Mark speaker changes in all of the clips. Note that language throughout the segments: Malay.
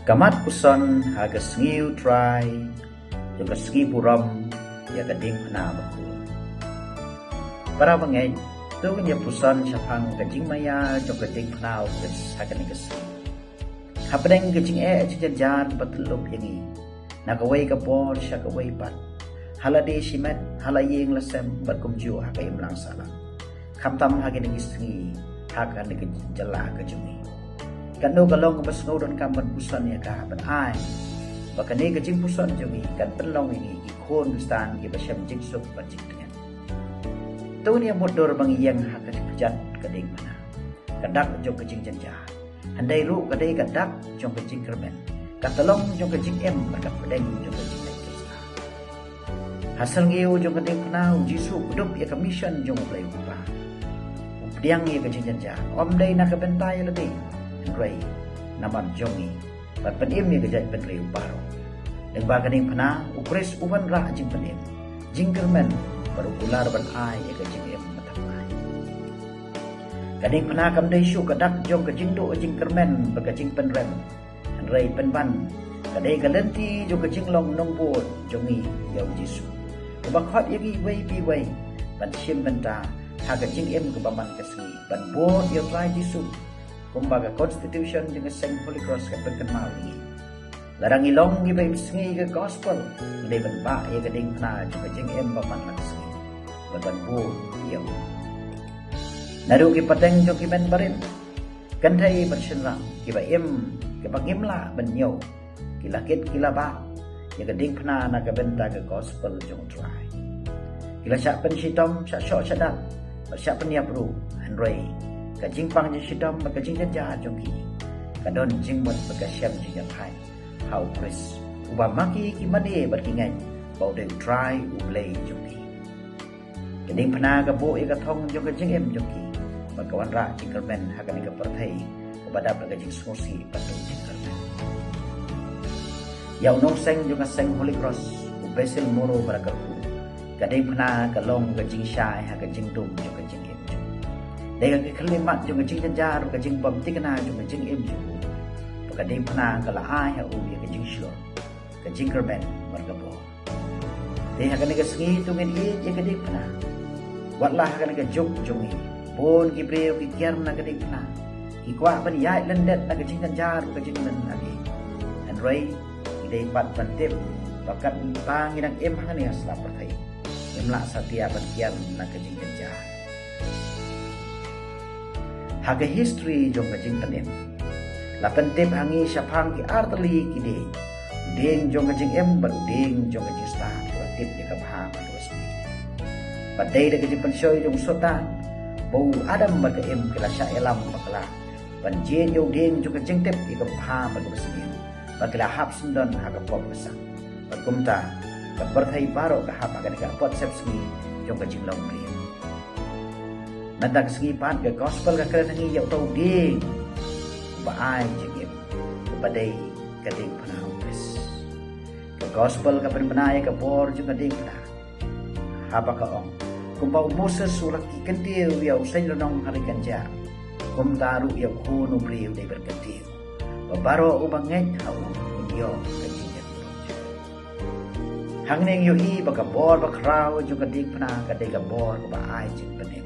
Speaker 1: Kamat puson haga sengiu try juga segi buram ya gading pena baku. Para bangai tu nya puson syapang gajing maya juga gading pena ukes haga nigas. Hapdeng gajing jajar batlup yangi. Nakaway kapor siya kaway pat. Halade shimet halayeng lasem batkumju haga imlang salang. Kamtam haga nigis sengi haga nigis jala kajungi. Kanu galong basnodon kamban pusan ya ka ban ai bakane gajing pusan jungi kan penlong ini ikon stan ki basyam jingsuk bajik dengan tu ni modor bang yang hak kejat kading mana kadak jong gajing janja handai ru kadai kadak jong gajing kermen katalong jong gajing bakat pedeng jong gajing janja hasil ngiu jong kading penau jisu kudup ya commission jong play upa updiang ya gajing janja om dai nak bentai lebih Ray naman jongi pat penim ni gajat penreu baro dan baganing pana ukres uban ra jing penim jingkermen baru ular ban ai ya gajing matamai kading pana kam dai syu kadak jong gajing do jingkermen bagajing penrem Ray penban kadai galenti jong gajing long nongbo jongi yau jisu bakhot yagi wei bi wei ban sim benta ha gajing kebaman kesni ban bo ya try jisu kumbaga constitution dengan seng Holy Cross kan berkenal ini. Larang ilong giba sengi ke gospel, ilai ban ba ya gading pena juga jeng baman lang sengi. Ban bu iyo. Naru ki pateng jo ki ben barin. Kantai bersenram giba giba gimla ban yo. Kilakit kilaba ya gading pena na benta ke gospel jong try. Kila syak pen sitom syak syok syadat. Syak pen ya bro Henry. Kajing pang je sidam kajing jaja jongki kadon jing mon bagasyam jing hai how chris uba maki ki made berkingai bau de try ublay jongki kading pena ka bo e ka thong jong kajing jongki bagawan ra jingkermen hagan ka perthai ubada kajing sosi patu jingkermen yau nong seng jong seng Holy Cross ubesil moro barakaku kading pena ka long kajing syai hagan dum jong kajing dengan kalimat jong kajing jajar kajing bom tikana jong kajing ju kading pena kala ai ha u ya kajing slo kajing kerben margabo de ha kanega sengi tungin ya kading pena watlah kanega jok jongi bon gibreo ki kiar na kading pena ikwa ban yai lendet na kajing jajar kajing men agi and ray ide pat pantip bakat panginang hangani asla pertai imla satia ban kiar na kajing jajar haga history jong kajing penim la pentip hangi syapang ki arteli kide ding jong kajing baru ding jong kajing sta tip ya kabha manusmi badai de kajing pensoi jong sota bau adam ba ke kila sya elam bakla banjin yo ding jong kajing tip ya kabha manusmi bakla hap sundon haga pop besar bakumta kaperthai baro ka hap aga ka pot sepsmi jong kajing long pri Nandak segi pan ke gospel ka kena ngi yau tau ding ba ai jengim kepadai kading pana upes ke gospel ka penaya ka bor juga ding na haba ka ong kumbau Moses surat ki kentiu yau sen lonong hari kanja kum taru yau kuno briu de berkentiu babaro ubanget hau yo kading hang neng yo i ba ka bor ba krau juga ding pana kadai ka bor ba ai jeng penim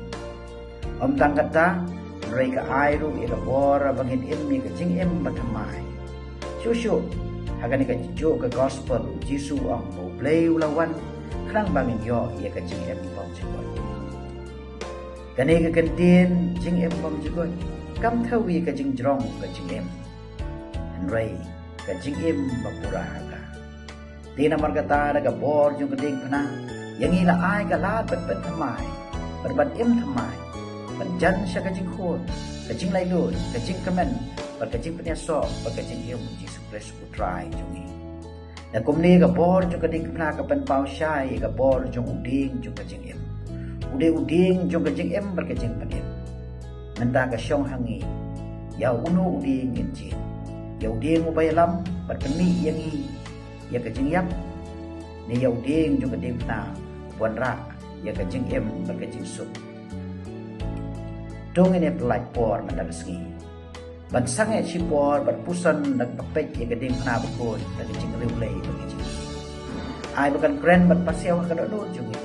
Speaker 1: Om tangkata mereka airu ila bora bangin ilmi kajing batamai. Shushu hagan ka jo ke gospel Jisu ang mo play ulawan krang bangin yo ia kajing bang jikot. Kani ka kantin jing bang jikot kam thawi kajing jrong kajing Henry kajing mapura haga. Tina margata daga bor jung kading pana yang ila ai ka lat bet tamai. Berbat tamai. Penjan siya kajing khôn, kajing laylun, kajing kemen, kajing penyaso, kajing yung Yesus Kristus utray jungi. Na kumni ka bor jung kading kena ka penpau syai ka bor jung uding jung kajing uding jung kajing berkajing penim. Nenta ka syong hangi, yau uno uding injin. Yau uding ubayalam berpeni yangi, ya kajing yap. Ni yau uding jung kading kena buan ra, ya kajing berkajing sup. Dong ini pelai por mendagasgi. ban sange sipor ban pusan dak pepek ya gading na bakul dak jing replay bagi jing ai bakan kren ban pasiew ka do jungi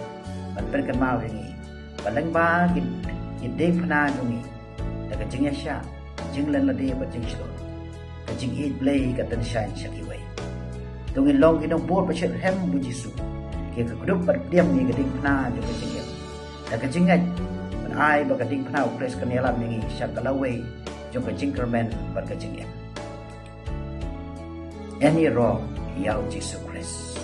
Speaker 1: ban pen kan mau ini ban ba gading na jungi dak jing ya sha jing len lade ba jing shlo ka jing eat play ka tan shine shaki way tungin long kinong bor pa chet hem bu jisu ke ka kudup ban diam ni gading na jungi jing ya dak jing ai ban ai ba gading na press kan yalam ni shakalawe jong kejingkermen berkejingnya. Any wrong, Yao Jesus Christ.